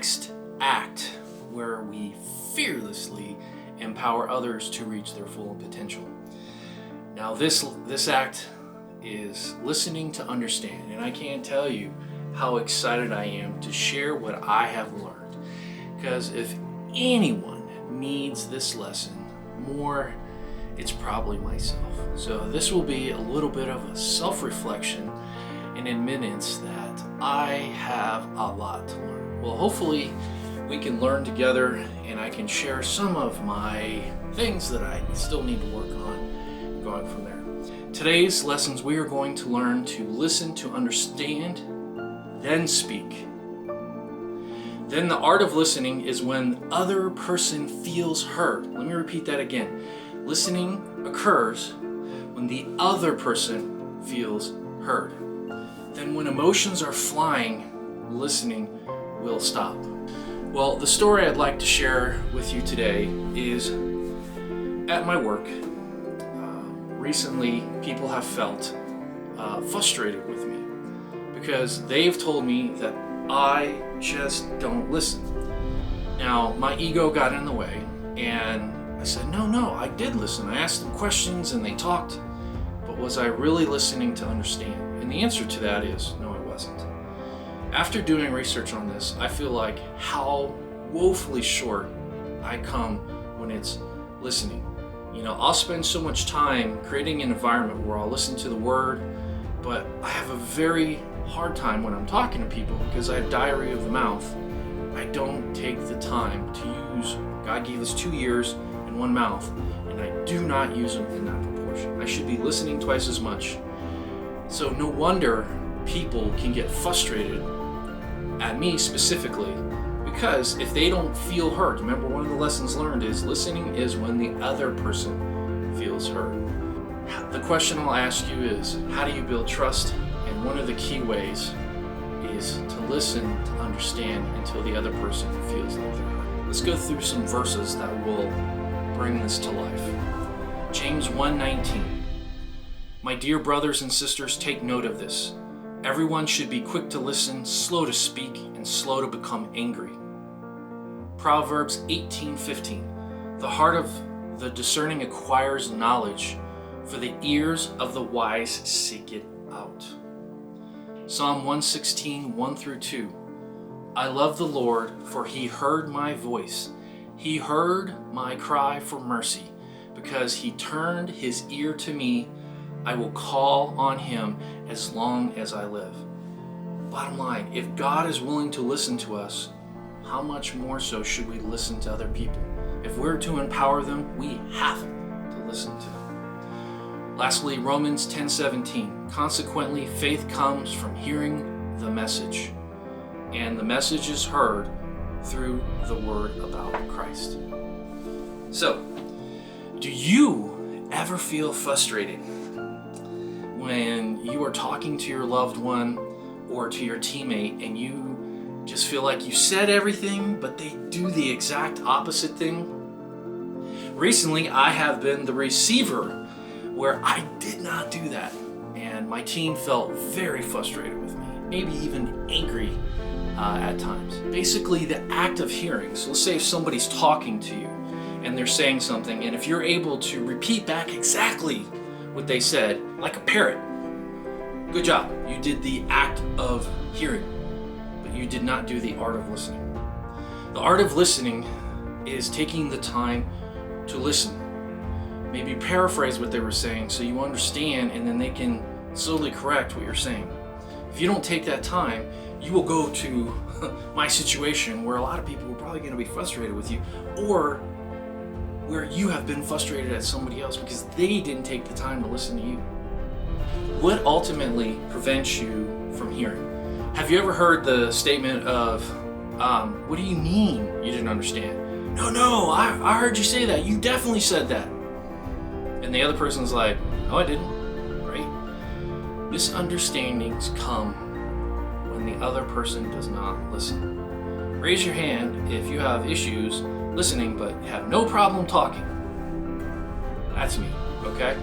next act where we fearlessly empower others to reach their full potential. Now this act is listening to understand, and I can't tell you how excited I am to share what I have learned, because if anyone needs this lesson more, it's probably myself. So this will be a little bit of a self-reflection and admittance that I have a lot to learn. Well, hopefully we can learn together, and I can share some of my things that I still need to work on and going from there. Today's lessons, we are going to learn to listen to understand, then speak. Then the art of listening is when the other person feels heard. Let me repeat that again. Listening occurs when the other person feels heard. Then when emotions are flying, listening will stop. Well, the story I'd like to share with you today is at my work. Recently, people have felt frustrated with me because they've told me that I just don't listen. Now, my ego got in the way, and I said, no, I did listen. I asked them questions and they talked, but was I really listening to understand? And the answer to that is, no, I wasn't. After doing research on this, I feel like how woefully short I come when it's listening. I'll spend so much time creating an environment where I'll listen to the word, but I have a very hard time when I'm talking to people because I have diarrhea of the mouth. I don't take the time to use, God gave us 2 ears and 1 mouth, and I do not use them in that proportion. I should be listening twice as much. So no wonder people can get frustrated at me specifically, because if they don't feel heard, remember one of the lessons learned is listening is when the other person feels heard. The question I'll ask you is, how do you build trust? And one of the key ways is to listen to understand until the other person feels like they're heard. Let's go through some verses that will bring this to life. James 1:19. My dear brothers and sisters, take note of this. Everyone should be quick to listen, slow to speak, and slow to become angry. Proverbs 18:15. The heart of the discerning acquires knowledge, for the ears of the wise seek it out. Psalm 116, 1-2. I love the Lord, for he heard my voice. He heard my cry for mercy. Because he turned his ear to me, I will call on him as long as I live. Bottom line, if God is willing to listen to us, how much more so should we listen to other people? If we're to empower them, we have to listen to them. Lastly, Romans 10:17. Consequently, faith comes from hearing the message, and the message is heard through the word about Christ. So, do you ever feel frustrated when you are talking to your loved one or to your teammate and you just feel like you said everything, but they do the exact opposite thing? Recently, I have been the receiver where I did not do that, and my team felt very frustrated with me, maybe even angry at times. Basically, the act of hearing. So let's say if somebody's talking to you and they're saying something, and if you're able to repeat back exactly what they said, like a parrot, good job. You did the act of hearing, but you did not do the art of listening. The art of listening is taking the time to listen. Maybe paraphrase what they were saying so you understand, and then they can slowly correct what you're saying. If you don't take that time, you will go to my situation where a lot of people are probably going to be frustrated with you, or where you have been frustrated at somebody else because they didn't take the time to listen to you. What ultimately prevents you from hearing? Have you ever heard the statement of, what do you mean you didn't understand? No, I heard you say that. You definitely said that. And the other person's like, no, I didn't, right? Misunderstandings come when the other person does not listen. Raise your hand if you have issues listening but have no problem talking. That's me, okay?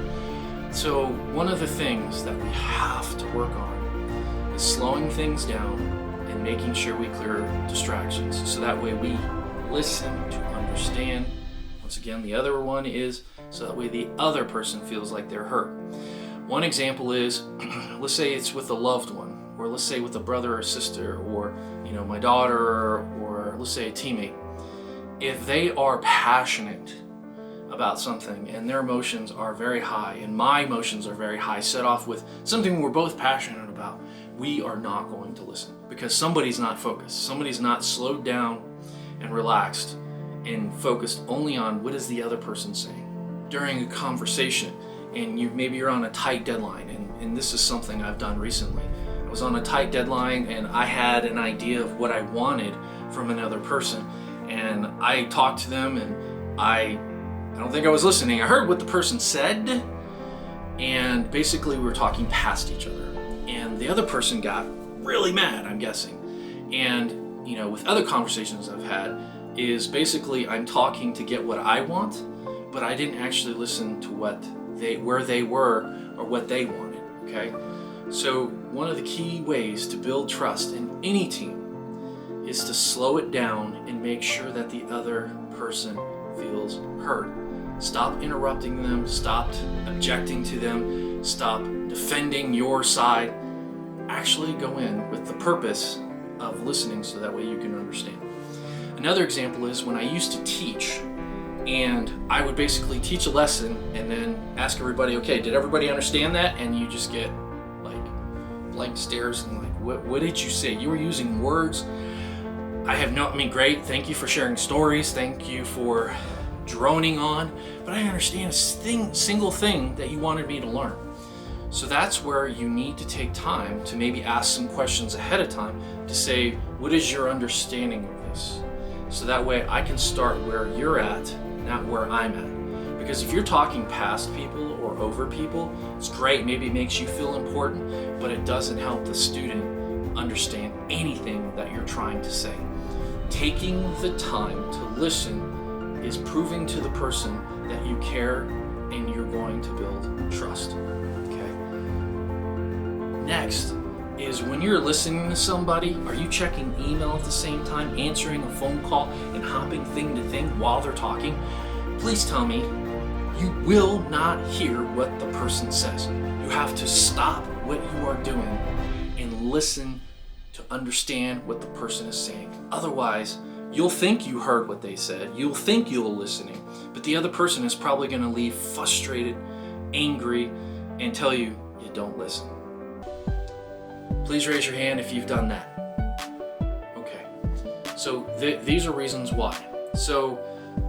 So one of the things that we have to work on is slowing things down and making sure we clear distractions. So that way we listen to understand. Once again, the other one is so that way the other person feels like they're heard. One example is, let's say it's with a loved one, or let's say with a brother or sister, or my daughter, or let's say a teammate. If they are passionate about something and their emotions are very high and my emotions are very high, set off with something we're both passionate about, we are not going to listen because somebody's not focused. Somebody's not slowed down and relaxed and focused only on what is the other person saying. During a conversation, and maybe you're on a tight deadline, and this is something I've done recently. I was on a tight deadline and I had an idea of what I wanted from another person, and I talked to them, and I don't think I was listening. I heard what the person said, and basically we were talking past each other, and the other person got really mad, I'm guessing. And with other conversations I've had is basically I'm talking to get what I want, but I didn't actually listen to where they were or what they wanted. Okay, so one of the key ways to build trust in any team is to slow it down and make sure that the other person feels heard. Stop interrupting them, stop objecting to them, stop defending your side. Actually go in with the purpose of listening so that way you can understand. Another example is when I used to teach, and I would basically teach a lesson and then ask everybody, okay, did everybody understand that? And you just get like blank stares and like, what did you say? You were using words. Great, thank you for sharing stories, thank you for droning on, but I understand a single thing that you wanted me to learn. So that's where you need to take time to maybe ask some questions ahead of time to say, what is your understanding of this? So that way I can start where you're at, not where I'm at. Because if you're talking past people or over people, it's great, maybe it makes you feel important, but it doesn't help the student understand anything that you're trying to say. Taking the time to listen is proving to the person that you care and you're going to build trust. Next is when you're listening to somebody, are you checking email at the same time, answering a phone call, and hopping thing to thing while they're talking? Please tell me you will not hear what the person says. You have to stop what you are doing and listen to understand what the person is saying. Otherwise, you'll think you heard what they said, you'll think you're listening, but the other person is probably going to leave frustrated, angry, and tell you don't listen. Please raise your hand if you've done that. Okay, so these are reasons why. So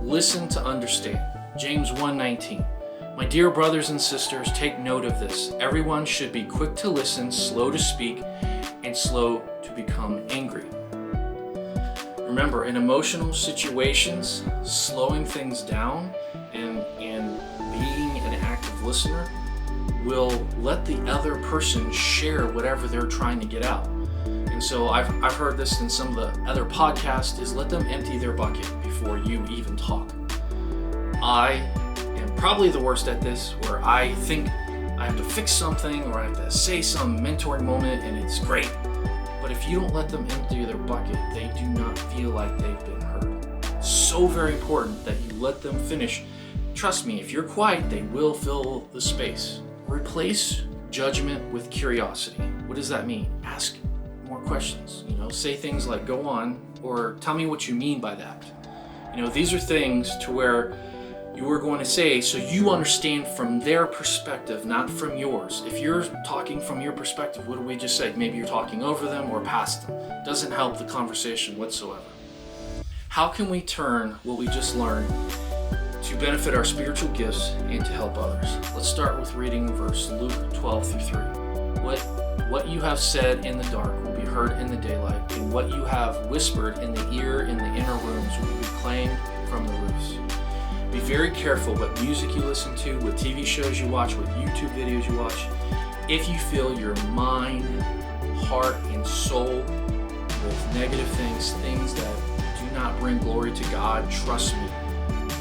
listen to understand. James 1:19. My dear brothers and sisters, take note of this. Everyone should be quick to listen, slow to speak, and slow to become angry. Remember, in emotional situations, slowing things down and being an active listener will let the other person share whatever they're trying to get out. And so I've heard this in some of the other podcasts, is let them empty their bucket before you even talk. I am probably the worst at this, where I think I have to fix something or I have to say some mentoring moment and it's great. But if you don't let them empty their bucket, they do not feel like they've been heard. So very important that you let them finish. Trust me, if you're quiet, they will fill the space. Replace judgment with curiosity. What does that mean? Ask more questions. Say things like, go on, or tell me what you mean by that. These are things to where you are going to say so you understand from their perspective, not from yours. If you're talking from your perspective, what do we just say? Maybe you're talking over them or past them. Doesn't help the conversation whatsoever. How can we turn what we just learned to benefit our spiritual gifts and to help others? Let's start with reading verse Luke 12-3. What you have said in the dark will be heard in the daylight, and what you have whispered in the ear in the inner rooms will be proclaimed from the roofs. Be very careful what music you listen to, what TV shows you watch, what YouTube videos you watch. If you fill your mind, heart, and soul with negative things that do not bring glory to God, trust me,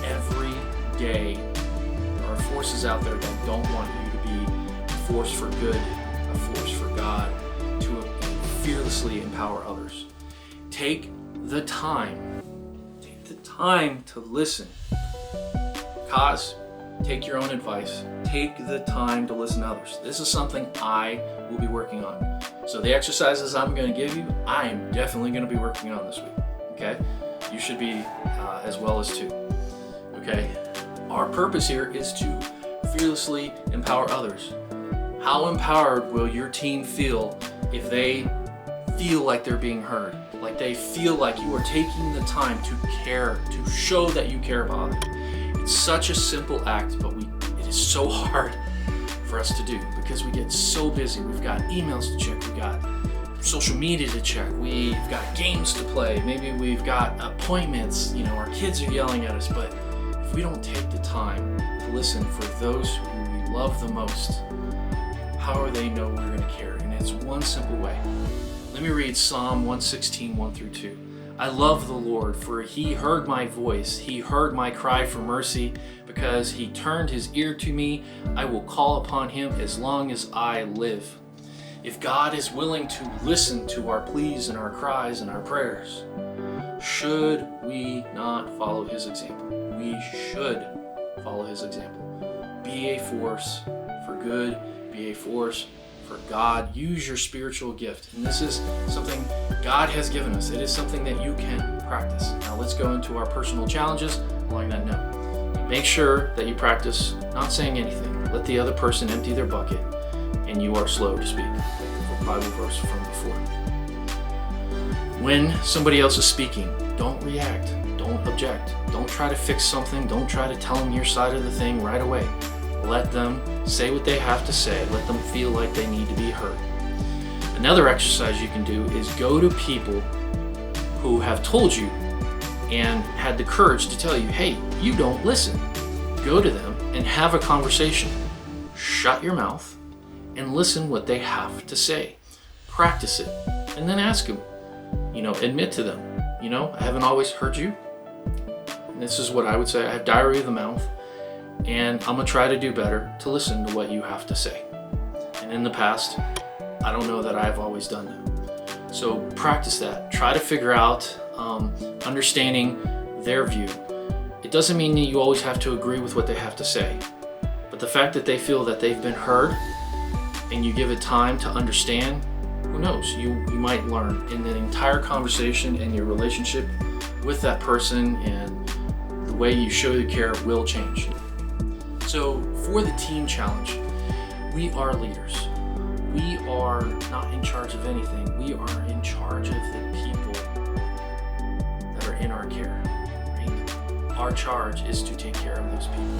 every day there are forces out there that don't want you to be a force for good, a force for God, to fearlessly empower others. Take the time to listen. Cause, take your own advice. Take the time to listen to others. This is something I will be working on. So the exercises I'm going to give you, I am definitely going to be working on this week. Okay? You should be as well as too. Okay? Our purpose here is to fearlessly empower others. How empowered will your team feel if they feel like they're being heard? Like they feel like you are taking the time to care, to show that you care about them. It's such a simple act, but it is so hard for us to do because we get so busy. We've got emails to check, we've got social media to check, we've got games to play, maybe we've got appointments, our kids are yelling at us, but if we don't take the time to listen for those who we love the most, how will they know we're going to care? And it's one simple way. Let me read Psalm 116, 1-2. I love the Lord, for he heard my voice. He heard my cry for mercy. Because he turned his ear to me, I will call upon him as long as I live. If God is willing to listen to our pleas and our cries and our prayers, should we not follow his example? We should follow his example. Be a force for good. Be a force for God. Use your spiritual gift. And this is something God has given us. It is something that you can practice. Now let's go into our personal challenges along that note. Make sure that you practice not saying anything. Let the other person empty their bucket, and you are slow to speak. The Bible verse from before. When somebody else is speaking, don't react. Don't object. Don't try to fix something. Don't try to tell them your side of the thing right away. Let them say what they have to say. Let them feel like they need to be heard. Another exercise you can do is go to people who have told you and had the courage to tell you, hey, you don't listen. Go to them and have a conversation. Shut your mouth and listen what they have to say. Practice it and then ask them. Admit to them, I haven't always heard you. And this is what I would say. I have diarrhea of the mouth. And I'm going to try to do better to listen to what you have to say. And in the past, I don't know that I've always done that. So practice that. Try to figure out understanding their view. It doesn't mean that you always have to agree with what they have to say. But the fact that they feel that they've been heard and you give it time to understand, who knows? You might learn in the entire conversation and your relationship with that person, and the way you show the care will change. So for the team challenge, we are leaders. We are not in charge of anything. We are in charge of the people that are in our care. Right? Our charge is to take care of those people.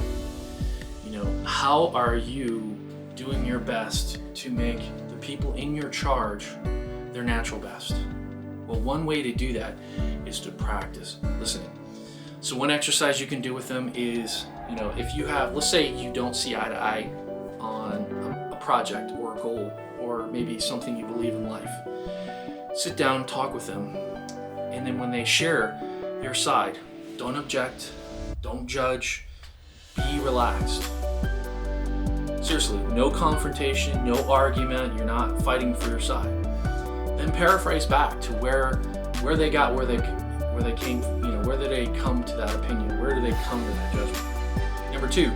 How are you doing your best to make the people in your charge their natural best? Well, one way to do that is to practice listening. So one exercise you can do with them is, if you have, let's say you don't see eye to eye on a project or a goal, or maybe something you believe in life, sit down, talk with them, and then when they share their side, don't object, don't judge, be relaxed. Seriously, no confrontation, no argument, you're not fighting for your side. Then paraphrase back to where they got, where they came, where did they come to that opinion? Where did they come to that judgment? Number 2,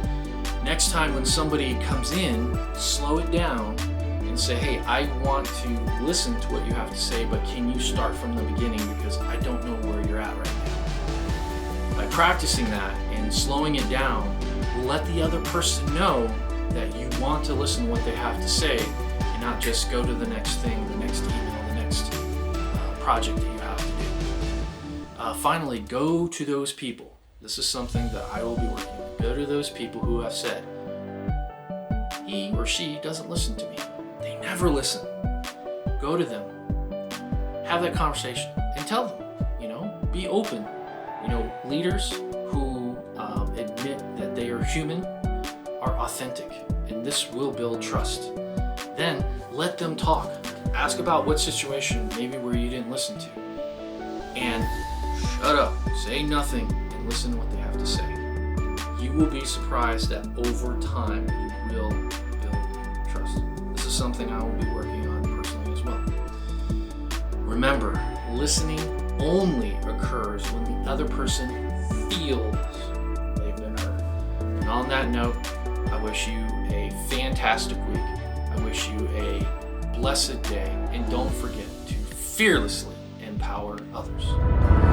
next time when somebody comes in, slow it down and say, hey, I want to listen to what you have to say, but can you start from the beginning because I don't know where you're at right now. By practicing that and slowing it down, will let the other person know that you want to listen to what they have to say and not just go to the next thing, the next email, the next project that you have to do. Finally, go to those people. This is something that I will be working on. Go to those people who have said, he or she doesn't listen to me. They never listen. Go to them. Have that conversation and tell them, be open. Leaders who admit that they are human are authentic, and this will build trust. Then let them talk. Ask about what situation, maybe where you didn't listen to. And shut up, say nothing, and listen to what they have to say. You will be surprised that over time you will build trust. This is something I will be working on personally as well. Remember, listening only occurs when the other person feels they've been heard. And on that note, I wish you a fantastic week. I wish you a blessed day. And don't forget to fearlessly empower others.